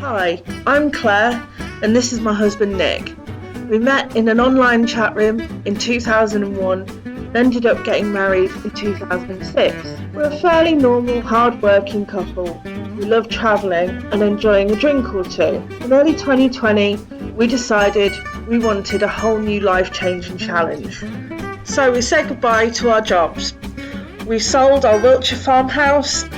Hi, I'm Claire and this is my husband Nick. We met in an online chat room in 2001 and ended up getting married in 2006. We're a fairly normal, hard-working couple. We love travelling and enjoying a drink or two. In early 2020, we decided we wanted a whole new life-changing challenge. So we said goodbye to our jobs. We sold our Wiltshire farmhouse.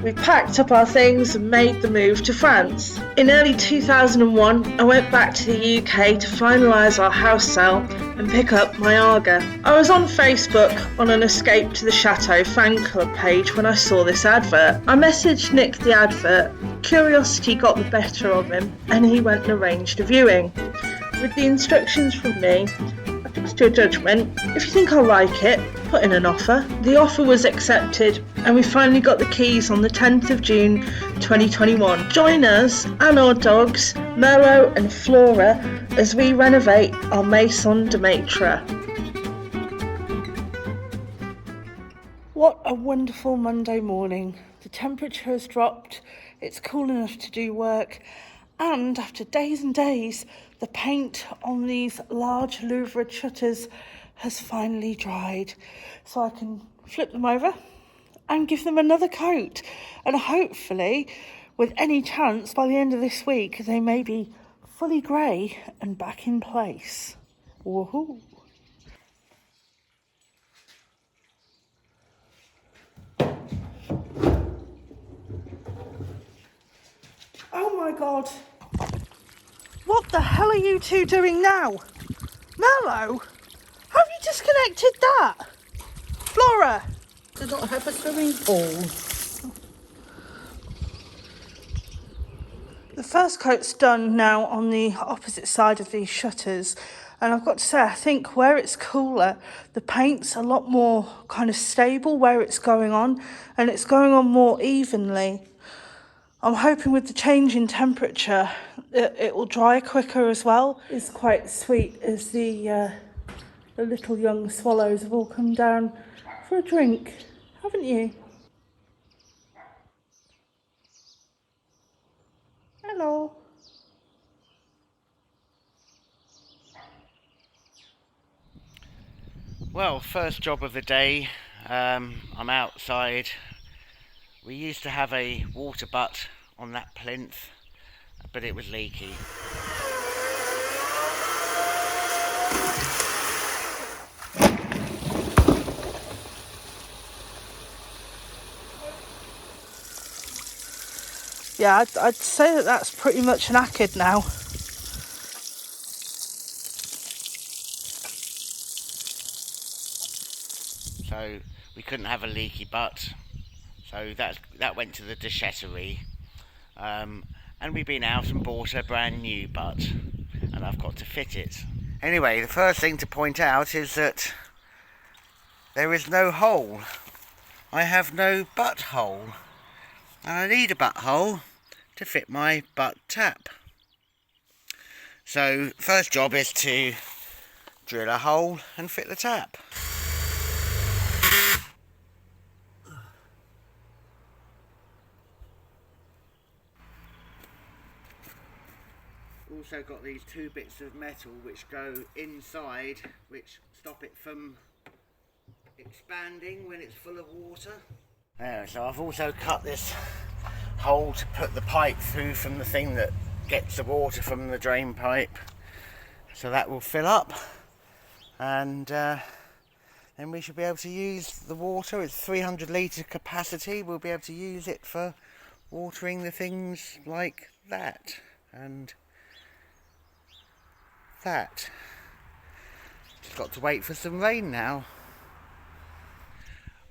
We packed up our things and made the move to France. In early 2001, I went back to the UK to finalise our house sale and pick up my Aga. I was on Facebook on an Escape to the Chateau fan club page when I saw this advert. I messaged Nick the advert. Curiosity got the better of him and he went and arranged a viewing. With the instructions from me, I trust your judgment. If you think I'll like it, put in an offer. The offer was accepted and we finally got the keys on the 10th of June 2021. Join us and our dogs, Merlot and Flora, as we renovate our Maison de Maitre. What a wonderful Monday morning. The temperature has dropped, it's cool enough to do work, and after days and days, the paint on these large louvred shutters has finally dried. So I can flip them over and give them another coat. And hopefully, with any chance, by the end of this week, they may be fully grey and back in place. Woohoo! Oh my God! What the hell are you two doing now? Mello, have you disconnected that? Flora! Do not have a swimming pool. The first coat's done now on the opposite side of these shutters, and I've got to say, I think where it's cooler, the paint's a lot more kind of stable where it's going on, and it's going on more evenly. I'm hoping with the change in temperature, it will dry quicker as well. It's quite sweet as the little young swallows have all come down for a drink, haven't you? Hello. Well, first job of the day, I'm outside. We used to have a water butt on that plinth, but it was leaky. Yeah, I'd say that that's pretty much knackered now. So we couldn't have a leaky butt, so that went to the déchetterie. And we've been out and bought a brand new butt, and I've got to fit it. Anyway, the first thing to point out is that there is no hole. I have no butthole, and I need a butthole to fit my butt tap. So first job is to drill a hole and fit the tap. Also got these two bits of metal which go inside, which stop it from expanding when it's full of water. So I've also cut this hole to put the pipe through from the thing that gets the water from the drain pipe, so that will fill up, and then we should be able to use the water. It's 300 litre capacity. We'll be able to use it for watering the things like that and that. Just got to wait for some rain now.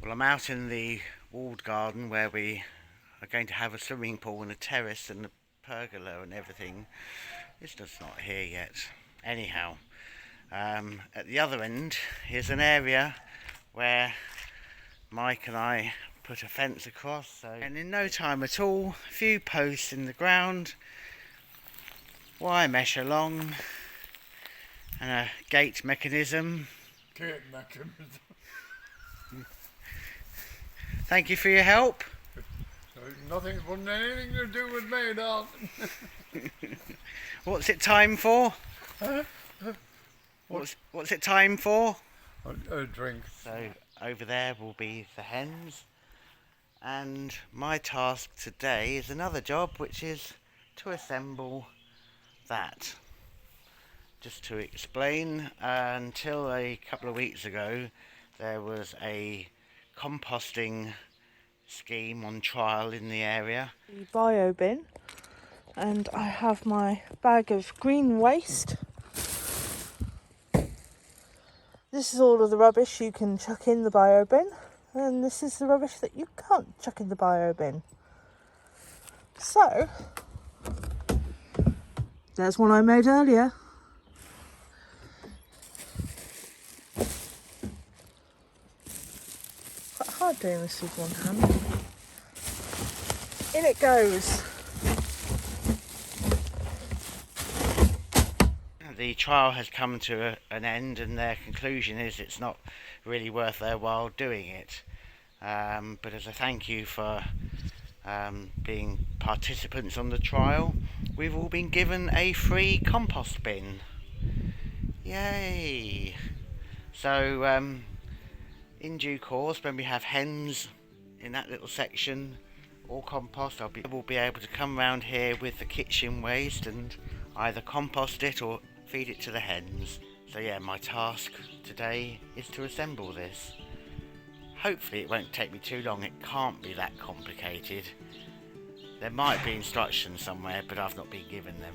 Well, I'm out in the walled garden where we are going to have a swimming pool and a terrace and a pergola and everything. It's just not here yet. Anyhow, at the other end is an area where Mike and I put a fence across, and in no time at all, a few posts in the ground, wire mesh along, and a gate mechanism. Thank you for your help. Nothing's got anything to do with me, darling. What's it time for? Huh? What's it time for? A drink. So over there will be the hens, and my task today is another job, which is to assemble that. Just to explain, until a couple of weeks ago there was a composting scheme on trial in the area. The bio bin, and I have my bag of green waste. This is all of the rubbish you can chuck in the bio bin, and this is the rubbish that you can't chuck in the bio bin. So, there's one I made earlier. Quite hard doing this with one hand. In it goes. The trial has come to an end, and their conclusion is it's not really worth their while doing it. But as a thank you for being participants on the trial, we've all been given a free compost bin. Yay! So in due course, when we have hens in that little section or compost, we'll be able to come round here with the kitchen waste and either compost it or feed it to the hens. So yeah, my task today is to assemble this. Hopefully it won't take me too long. It can't be that complicated. There might be instructions somewhere, but I've not been given them.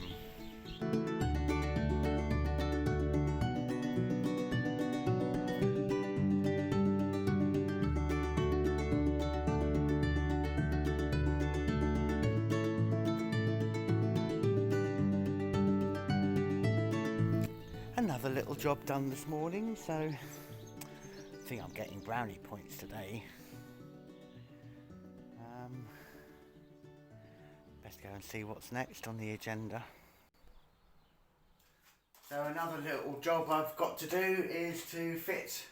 Another little job done this morning, so I think I'm getting brownie points today. Best go and see what's next on the agenda. So another little job I've got to do is to fit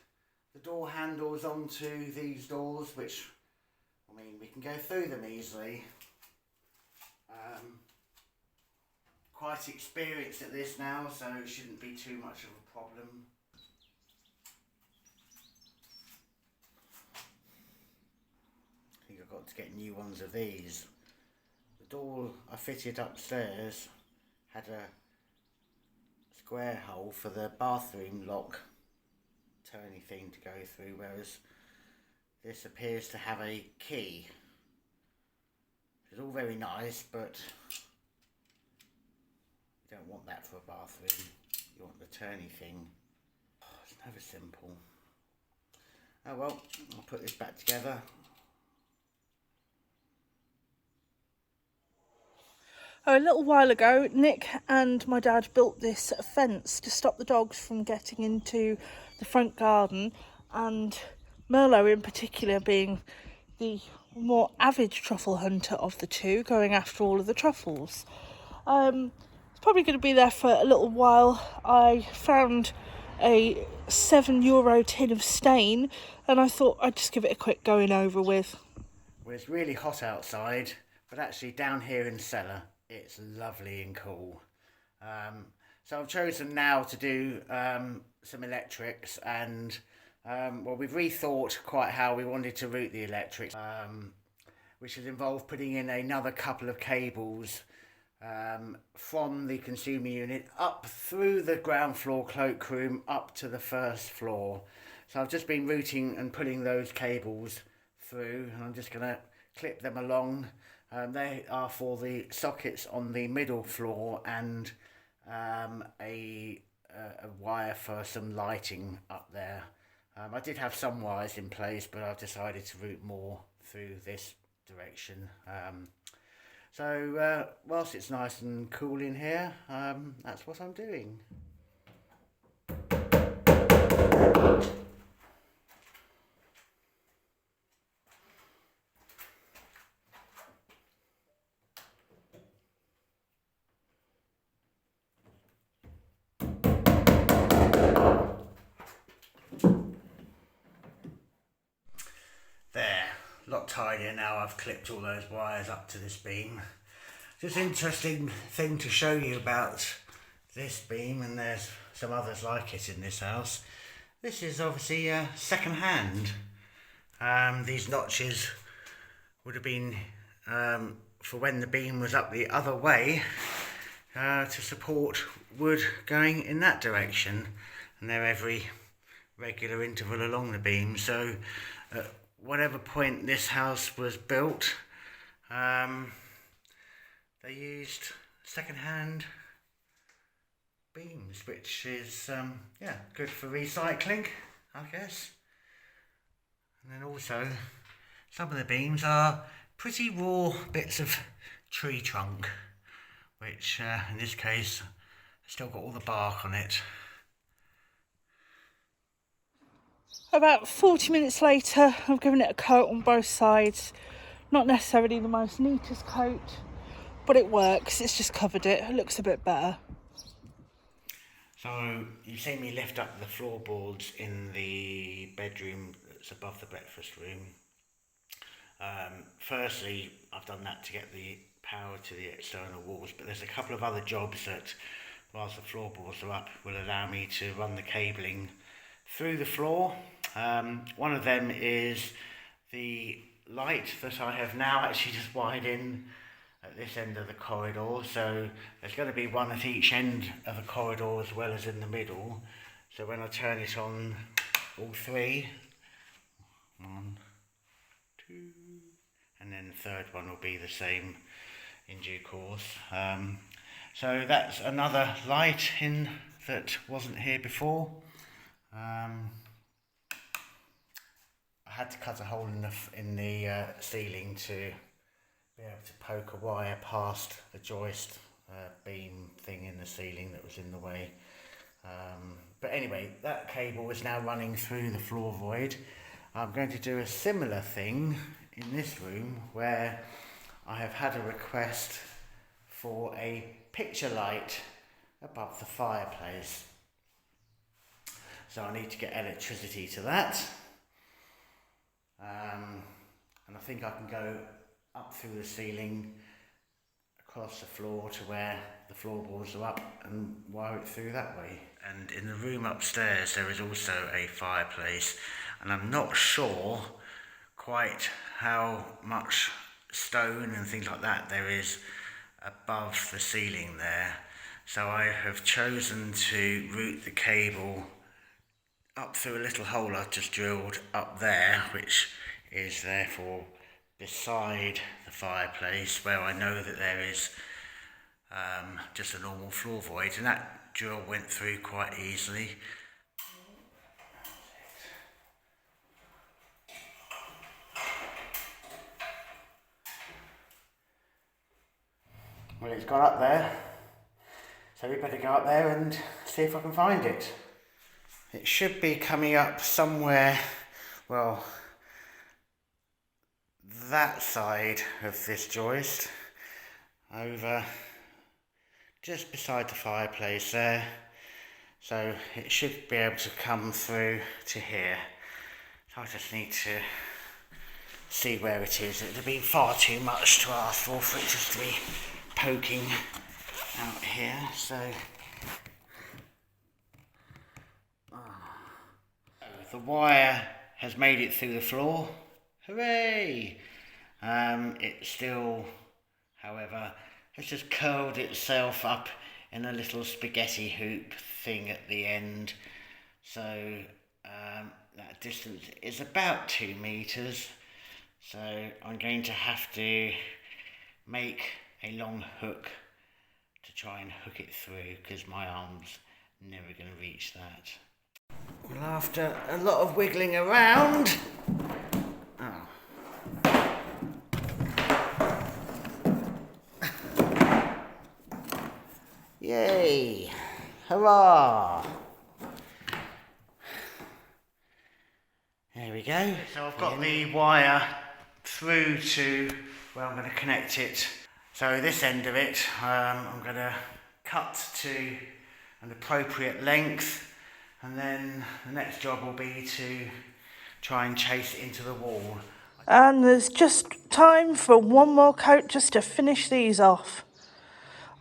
the door handles onto these doors, which, I mean, we can go through them easily. Quite experienced at this now, so it shouldn't be too much of a problem. I think I've got to get new ones of these. The door I fitted upstairs had a square hole for the bathroom lock turny thing to go through, whereas this appears to have a key. It's all very nice, but you don't want that for a bathroom. You want the turny thing. Oh, it's never simple. Oh well, I'll put this back together. A little while ago, Nick and my dad built this fence to stop the dogs from getting into the front garden, and Merlot in particular being the more avid truffle hunter of the two, going after all of the truffles. It's probably going to be there for a little while. I found a €7 tin of stain, and I thought I'd just give it a quick going over with. Well, it's really hot outside, but actually down here in the cellar it's lovely and cool. So I've chosen now to do some electrics, and well, we've rethought quite how we wanted to route the electrics, which has involved putting in another couple of cables from the consumer unit up through the ground floor cloakroom up to the first floor. So I've just been routing and putting those cables through, and I'm just going to clip them along. They are for the sockets on the middle floor, and a wire for some lighting up there. I did have some wires in place, but I've decided to route more through this direction. So whilst it's nice and cool in here, that's what I'm doing. There, lot tidier. idea now. I've clipped all those wires up to this beam. Just interesting thing to show you about this beam, and there's some others like it in this house. This is obviously second hand. These notches would have been for when the beam was up the other way to support wood going in that direction, and they're every regular interval along the beam. So at whatever point this house was built, they used second-hand beams, which is good for recycling, I guess. And then also some of the beams are pretty raw bits of tree trunk, which in this case still got all the bark on it. About 40 minutes later, I've given it a coat on both sides. Not necessarily the most neatest coat, but it works. It's just covered it. It looks a bit better. So you've seen me lift up the floorboards in the bedroom that's above the breakfast room. Firstly, I've done that to get the power to the external walls, but there's a couple of other jobs that, whilst the floorboards are up, will allow me to run the cabling through the floor. One of them is the light that I have now actually just wired in at this end of the corridor, so there's going to be one at each end of the corridor as well as in the middle. So when I turn it on, all three, 1, 2, and then the third one will be the same in due course. So that's another light in that wasn't here before. I had to cut a hole in the ceiling to be able to poke a wire past the joist beam thing in the ceiling that was in the way. But anyway, that cable is now running through the floor void. I'm going to do a similar thing in this room where I have had a request for a picture light above the fireplace. So I need to get electricity to that. And I think I can go up through the ceiling, across the floor to where the floorboards are up, and wire it through that way. And in the room upstairs there is also a fireplace, and I'm not sure quite how much stone and things like that there is above the ceiling there. So I have chosen to route the cable up through a little hole I've just drilled up there, which is therefore beside the fireplace, where I know that there is just a normal floor void, and that drill went through quite easily. Well, it's gone up there, so we better go up there and see if I can find it. It should be coming up somewhere, well, that side of this joist, over just beside the fireplace there. So it should be able to come through to here. So I just need to see where it is. It would have been far too much to ask for it just to be poking out here. So the wire has made it through the floor. Hooray! It still, however, has just curled itself up in a little spaghetti hoop thing at the end. So that distance is about 2 meters. So I'm going to have to make a long hook to try and hook it through, because my arm's never going to reach that. Well, after a lot of wiggling around, yay! Hurrah! There we go. So I've got the wire through to where I'm going to connect it. So this end of it, I'm going to cut to an appropriate length, and then the next job will be to try and chase it into the wall. And there's just time for one more coat just to finish these off.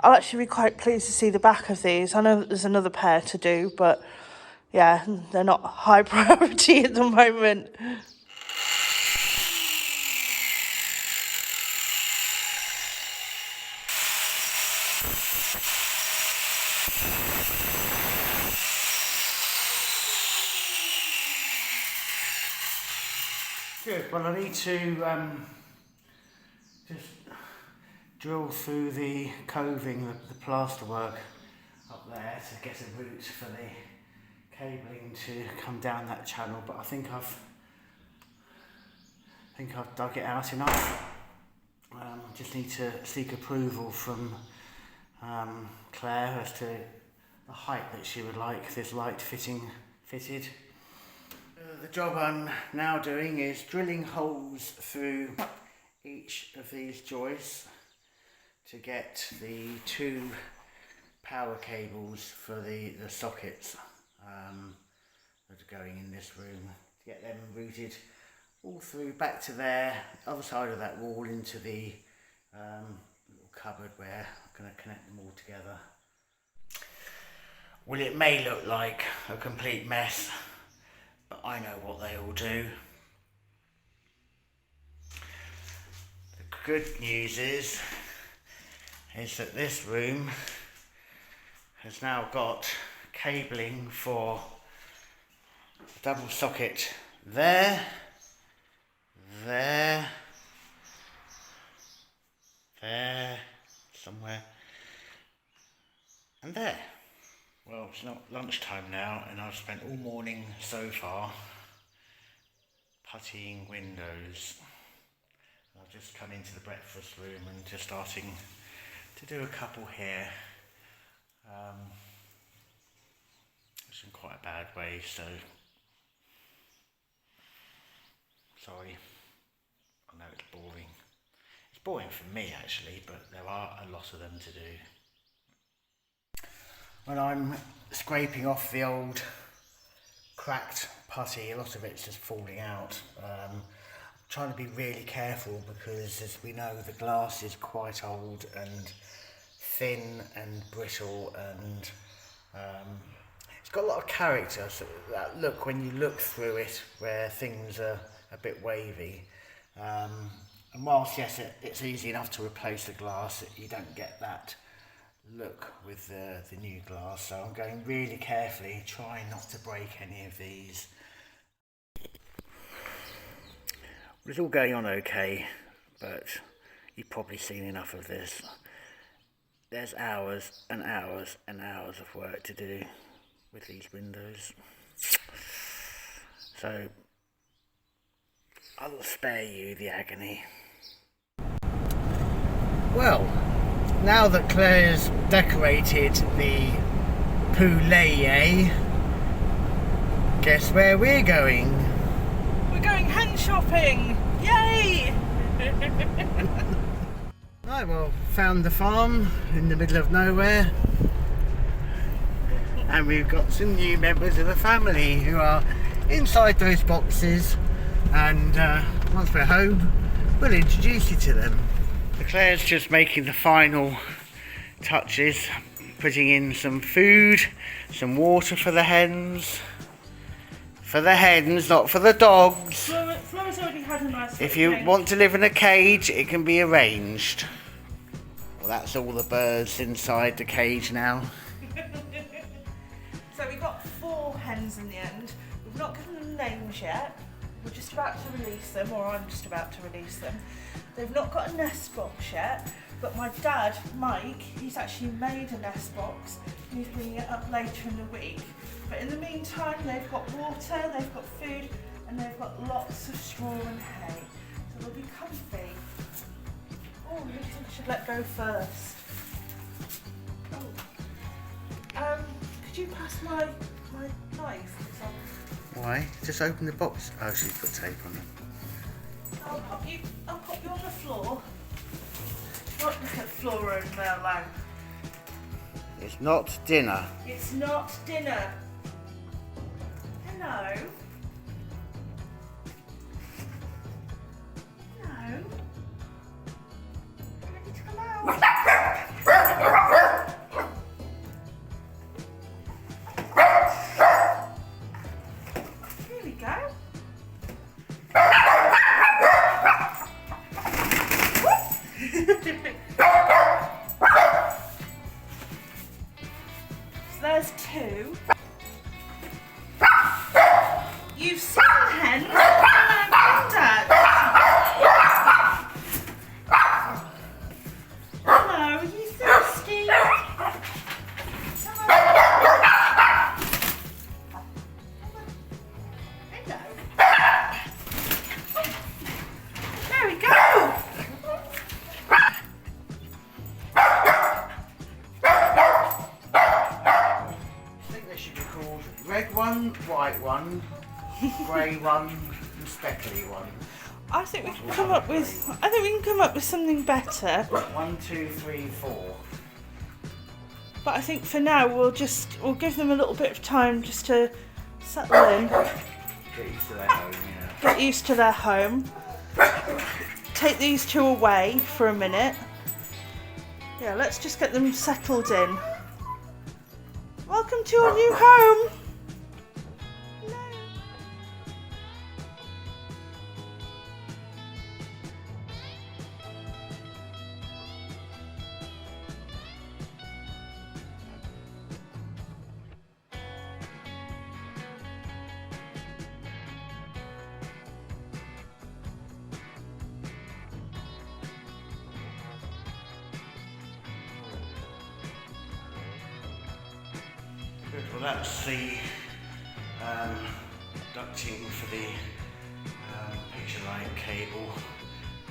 I'll actually be quite pleased to see the back of these. I know that there's another pair to do, but yeah, they're not high priority at the moment. Good. Well, I need to just drill through the coving, the plasterwork up there to get a route for the cabling to come down that channel. But I think I've dug it out enough. Just need to seek approval from Claire as to the height that she would like this light fitted. The job I'm now doing is drilling holes through each of these joists to get the 2 power cables for the sockets that are going in this room, to get them routed all through back to there, other side of that wall, into the little cupboard where I'm going to connect them all together. Well, it may look like a complete mess, but I know what they all do. The good news is that this room has now got cabling for a double socket there, somewhere, and there. Well, it's not lunchtime now, and I've spent all morning so far puttying windows. I've just come into the breakfast room and just starting to do a couple here. It's in quite a bad way, so sorry. I know it's boring. It's boring for me actually, but there are a lot of them to do. When I'm scraping off the old cracked putty, a lot of it's just falling out. I'm trying to be really careful because, as we know, the glass is quite old and thin and brittle, and it's got a lot of character. So that look, when you look through it, where things are a bit wavy. And whilst, yes, it's easy enough to replace the glass, you don't get that look with the new glass, so I'm going really carefully, trying not to break any of these. Well, it's all going on okay, but you've probably seen enough of this. There's hours and hours and hours of work to do with these windows, so I'll spare you the agony. Well, now that Claire's decorated the poulailler, guess where we're going? We're going hen shopping! Yay! Right, well, found the farm in the middle of nowhere, and we've got some new members of the family who are inside those boxes, and once we're home we'll introduce you to them. Claire's just making the final touches, putting in some food, some water for the hens. For the hens, not for the dogs. Flora's already had a nice If you want to live in a cage, it can be arranged. Well, that's all the birds inside the cage now. So we got 4 hens in the end. We've not given them names yet. We're just about to release them, or I'm just about to release them. They've not got a nest box yet, but my dad, Mike, he's actually made a nest box and he's bringing it up later in the week. But in the meantime, they've got water, they've got food, and they've got lots of straw and hay. So they'll be comfy. Oh, I think I should let go first. Oh. Could you pass my knife? Why? Just open the box. Oh, she's put tape on it. I'll pop you on the floor. Not look at Flora and Merlot. It's not dinner. It's not dinner. Hello. There's 2. You've seen hens. Contact. Hello, are you thirsty? Hello. There we go. I think they should be called red one, white one, grey one, and speckly one. I think we can come up with something better. 1, 2, 3, 4. But I think for now we'll give them a little bit of time just to settle in, Get used to their home, yeah. get used to their home. Take these 2 away for a minute. Yeah, let's just get them settled in. Welcome to your new home. Good, well that's the ducting for the picture light cable.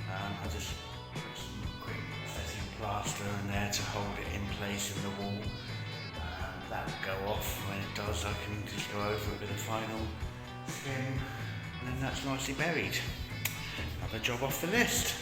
I just put some quick setting plaster in there to hold it in place in the wall. That will go off. When it does, I can just go over it with a final skim, and then that's nicely buried. Another job off the list.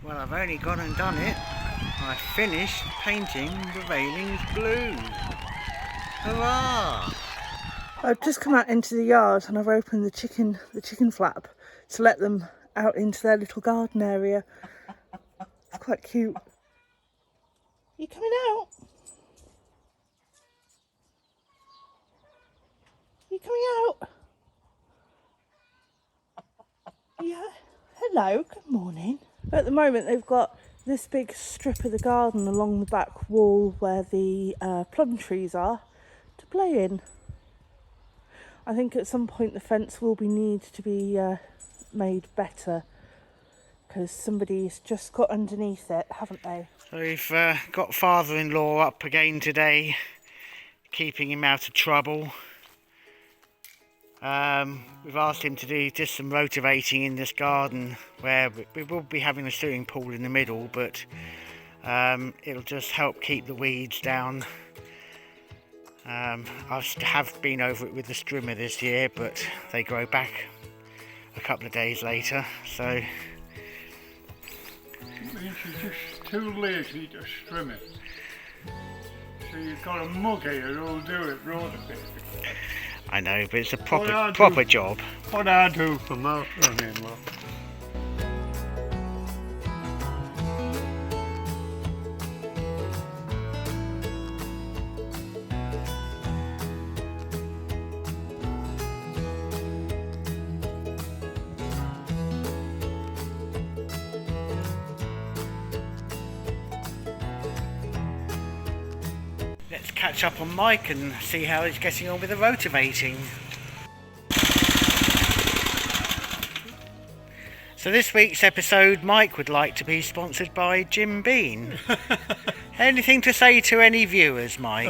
Well, I've only gone and done it. I finished painting the railings blue. Hurrah! I've just come out into the yard and I've opened the chicken flap to let them out into their little garden area. It's quite cute. You coming out? You coming out? Yeah. Hello, good morning. At the moment they've got this big strip of the garden along the back wall where the plum trees are to play in. I think at some point the fence will need to be made better because somebody's just got underneath it, haven't they? So we've got father-in-law up again today, keeping him out of trouble. We've asked him to do just some rotavating in this garden where we will be having a swimming pool in the middle, but it'll just help keep the weeds down. I have been over it with the strimmer this year, but they grow back a couple of days later, so... She's just too lazy to trim it. So you've got a mug here who'll do it, rotavating. I know, but it's a proper job. What I do for my son-in-law. Let's catch up on Mike and see how he's getting on with the rotavating. So this week's episode, Mike would like to be sponsored by Jim Bean. Anything to say to any viewers, Mike?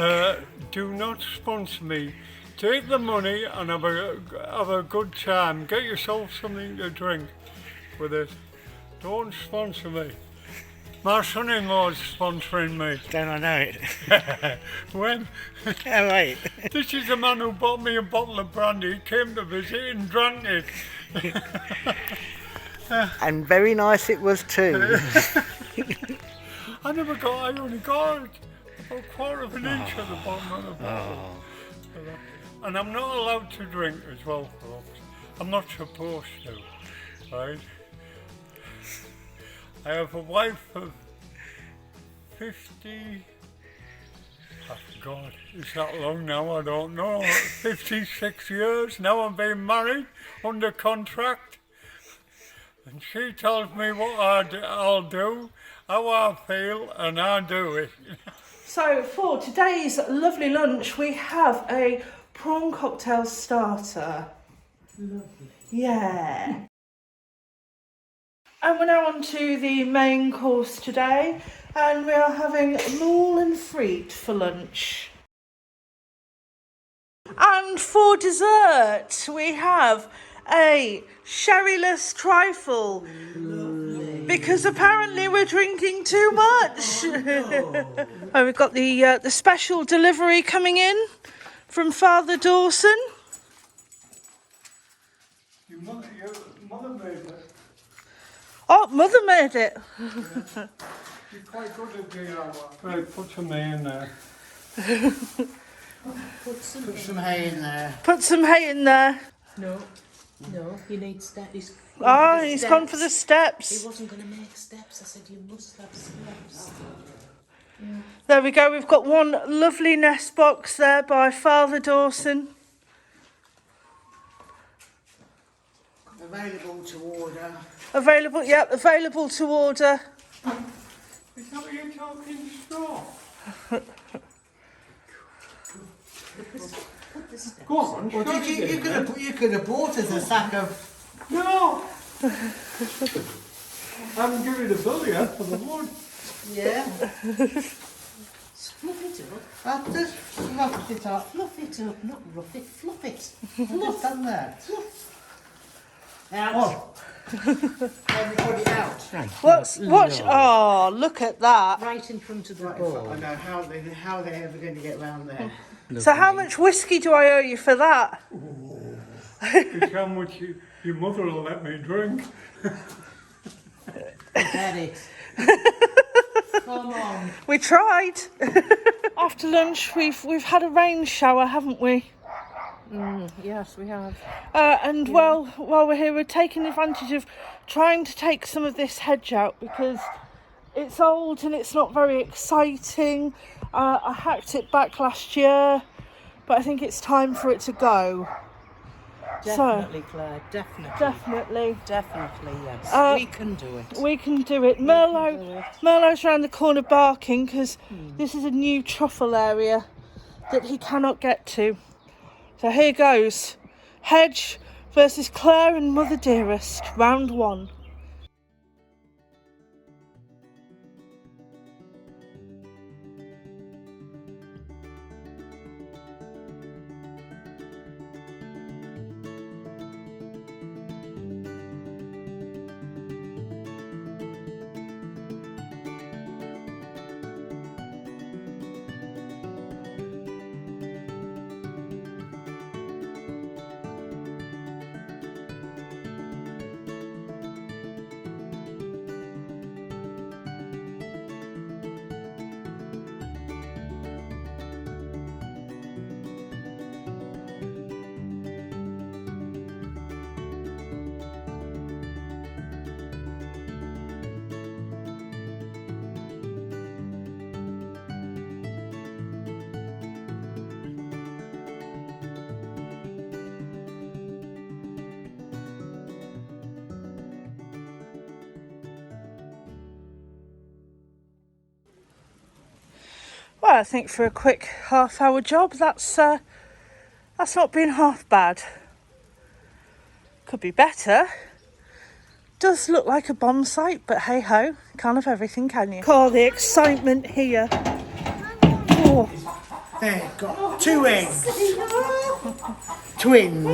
Do not sponsor me. Take the money and have a good time. Get yourself something to drink with it. Don't sponsor me. My son-in-law's sponsoring me. Don't I know it? When? Oh, right. This is the man who bought me a bottle of brandy. He came to visit and drank it. And very nice it was too. I only got a quarter of an inch at the bottom of the bottle. And I'm not allowed to drink as well, folks. I'm not supposed to, right? I have a wife of 50, oh God, is that long now? I don't know. 56 years now I've been married, under contract. And she tells me what I'll do, how I feel, and I do it. So for today's lovely lunch, we have a prawn cocktail starter. Lovely. Yeah. And we're now on to the main course today, and we are having moules and frites for lunch. And for dessert, we have a sherryless trifle. Lovely. Because apparently we're drinking too much. Oh, we've got the special delivery coming in from Father Dawson. Your mother made it. Oh, Mother made it. Yeah. You're quite good at DIY. Right, put some hay in there. Put some hay in there. Put some hay in there. No, you need steps. He's gone for the steps. He wasn't going to make steps. I said, you must have steps. Yeah. There we go. We've got one lovely nest box there by Father Dawson. Available to order. Available, yep, available to order. Is that what you're talking straw? Put the steps. Go on, Well, shove it in there. you could have bought us a sack of... No! I haven't given you the bill yet for the wood. Yeah. Fluff it up. I've just fluffed it up. Fluff it up, not rough it. Fluff it. I've just done that. Out. Oh. Let me put it out. Right. Watch, oh, look at that. Right in front of the I bowl. know how they're ever going to get round there. So how much whiskey do I owe you for that? It's how much your mother will let me drink. Get it. Come on. We tried. After lunch, we've had a rain shower, haven't we? Yes, we have. And while we're here, we're taking advantage of trying to take some of this hedge out because it's old and it's not very exciting. I hacked it back last year, but I think it's time for it to go. Definitely, Claire. Definitely. Definitely, yes. We can do it. We can do it. Merlot's round the corner barking because this is a new truffle area that he cannot get to. So here goes. Hedge versus Clare and Mother Dearest, round one. Well, I think for a quick half-hour job, that's not been half bad. Could be better. Does look like a bomb site, but hey ho, can't have everything, can you? Oh, the excitement here. Oh. They've got two eggs. Twins.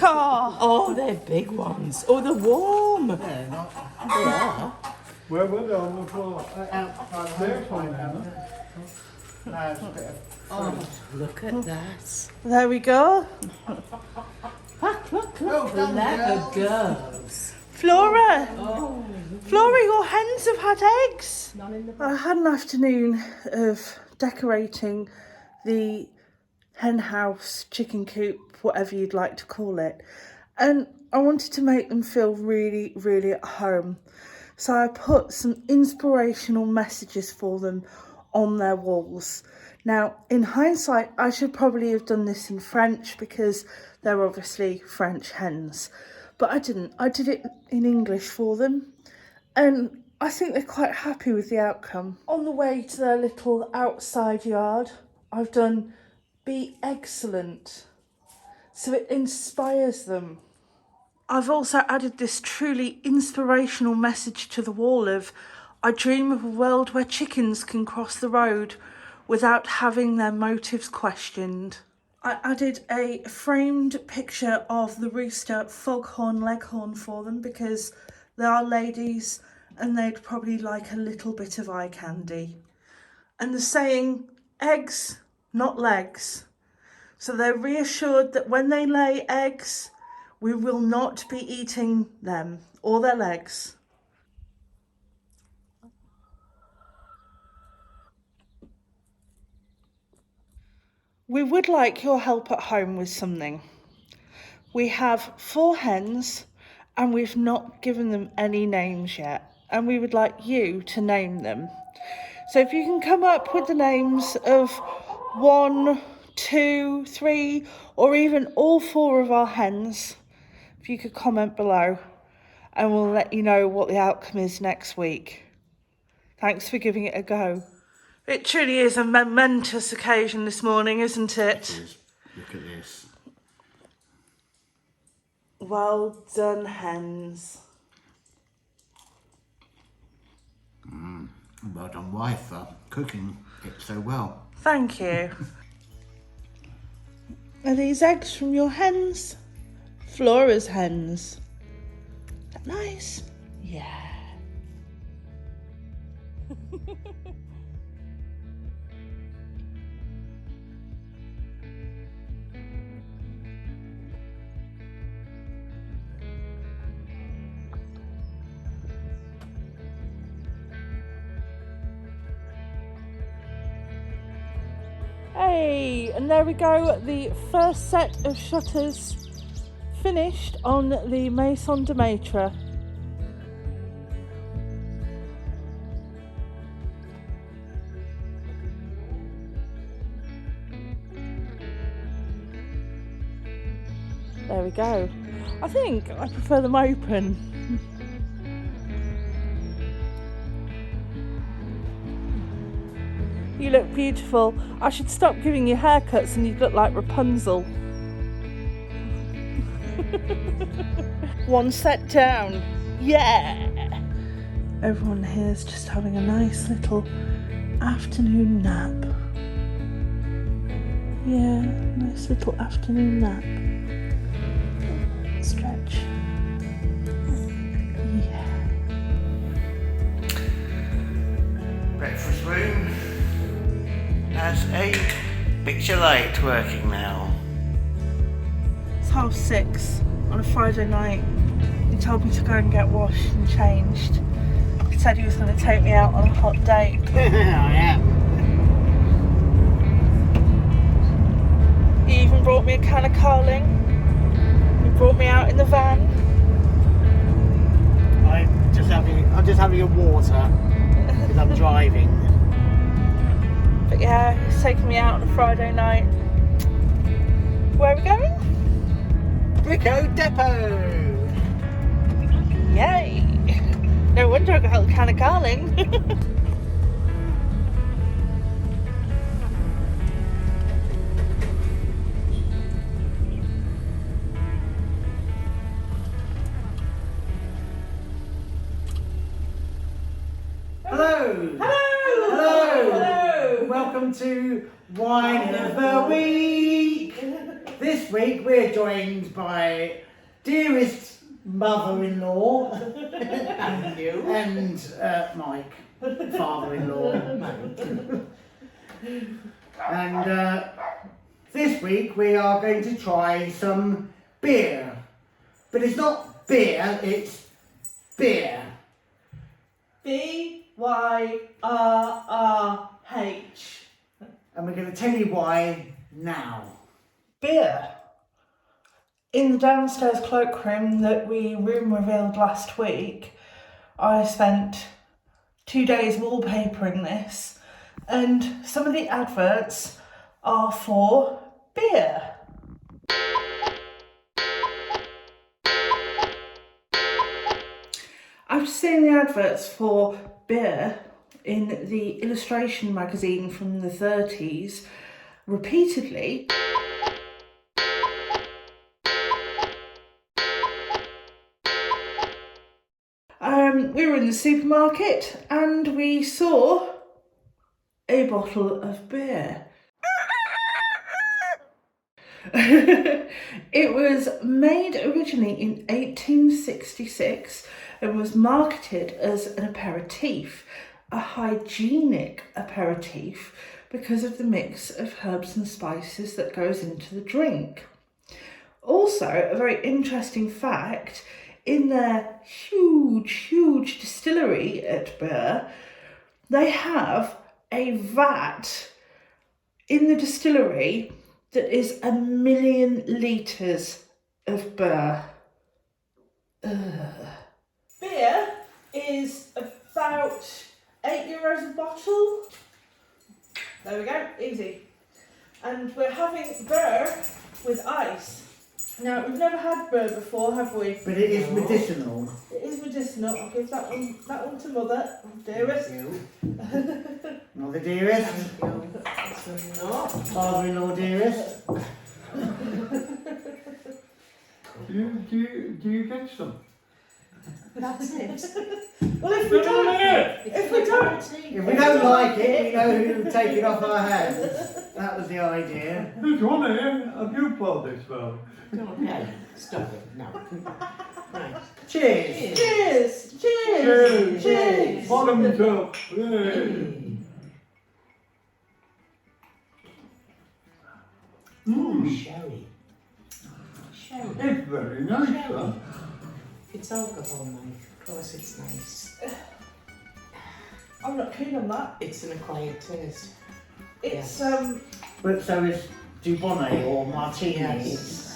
Oh, they're big ones. Oh, they're warm. They're not. They are. Where were they on the floor? Oh, look at that. There we go. Look. Well done, Clever girls. Flora, Oh, Flora, your hens have had eggs. none in the I had an afternoon of decorating the hen house, chicken coop, whatever you'd like to call it. and I wanted to make them feel really, really at home. So I put some inspirational messages for them on their walls. Now, in hindsight, I should probably have done this in French because they're obviously French hens. But I didn't. I did it in English for them. And I think they're quite happy with the outcome. On the way to their little outside yard, I've done be excellent. So it inspires them. I've also added this truly inspirational message to the wall of, I dream of a world where chickens can cross the road without having their motives questioned. I added a framed picture of the rooster foghorn leghorn for them because they are ladies and they'd probably like a little bit of eye candy. And the saying, eggs, not legs. So they're reassured that when they lay eggs, we will not be eating them or their legs. We would like your help at home with something. We have 4 hens and we've not given them any names yet, and we would like you to name them. So if you can come up with the names of 1, 2, 3, or even all 4 of our hens, if you could comment below, and we'll let you know what the outcome is next week. Thanks for giving it a go. It truly is a momentous occasion this morning, isn't it? It is. Look at this. Well done, hens. Well done, wife, for cooking it so well. Thank you. Are these eggs from your hens? Flora's hens. Is that nice? Yeah. Hey, and there we go, the first set of shutters finished on the Maison de Maitre. There we go. I think I prefer them open. You look beautiful. I should stop giving you haircuts and you'd look like Rapunzel. One set down. Yeah! Everyone here's just having a nice little afternoon nap. Yeah, nice little afternoon nap. Stretch. Yeah. Breakfast room has a picture light working now. It's 6:30 on a Friday night. He told me to go and get washed and changed. He said he was going to take me out on a hot date. I am. He even brought me a can of Carling. He brought me out in the van. I'm just having a water because I'm driving. But yeah, he's taking me out on a Friday night. Where are we going? Brico Depot. Yay! No wonder I got a can of Carling. Hello. Welcome to Wine of the Week. This week we're joined by Dearest mother-in-law and Mike, father-in-law. And this week we are going to try some beer. But it's not beer, it's beer. B-Y-R-R-H. And we're going to tell you why now. Beer. In the downstairs cloakroom that we room revealed last week, I spent 2 days wallpapering this, and some of the adverts are for beer. I've seen the adverts for beer in the illustration magazine from the 30s repeatedly. We were in the supermarket and we saw a bottle of beer. It was made originally in 1866 and was marketed as an aperitif, a hygienic aperitif, because of the mix of herbs and spices that goes into the drink. Also, a very interesting fact, in their huge distillery at Clare, they have a vat in the distillery that is 1 million litres of beer. Beer is about €8 a bottle. There we go, easy. And we're having beer with ice. Now, we've never had beer before, have we? But it is medicinal. It is medicinal. I'll give that one to Mother. Dearest. Mother Dearest. Father-in-law Dearest. Do you get some? That's it. Well, if we don't like it, we know who to take it off our hands. That was the idea. There's one here. Have you bought this well? No, stop it. No. Right. Cheers. Cheers! Cheers! Cheers! Bottoms up. Yay. Sherry. Sherry. It's very nice, huh? It's alcohol, Mike. Of course it's nice. I'm not keen on that. It's an acquired taste. It's, But so is Dubonnet or Martini. Yes.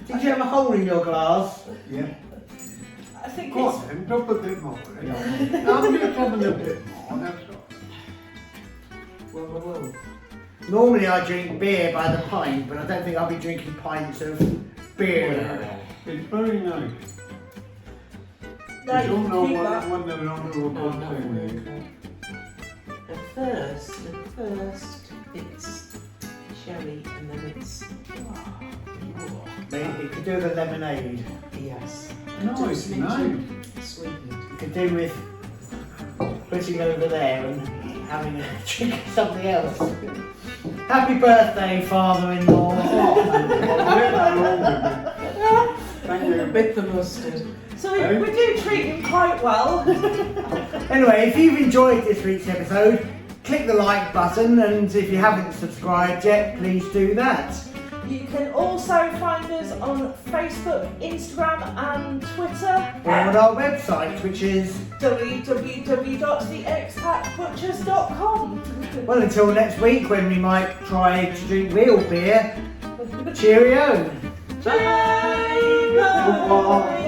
Did you have a hole in your glass? Yeah. I think Go it's... on then, drop a bit more. I'm just having a bit more, that's all. Whoa. Normally I drink beer by the pint, but I don't think I'll be drinking pints of beer. It's very nice. No, I you don't can know keep that. when they're on to a good thing. At first, it's sherry and then it's... Maybe you could do with a lemonade. Yes. No, it's nice. Sweetened. You could do with putting over there and having a drink of something else. Happy birthday, father-in-law. Thank you. Bit the mustard. So we do treat him quite well. Anyway, if you've enjoyed this week's episode, click the like button, and if you haven't subscribed yet, please do that. You can also find us on Facebook, Instagram and Twitter. Or on our website, which is... www.theexpatbutchers.com. Well, until next week when we might try to drink real beer. Cheerio. Bye. Bye.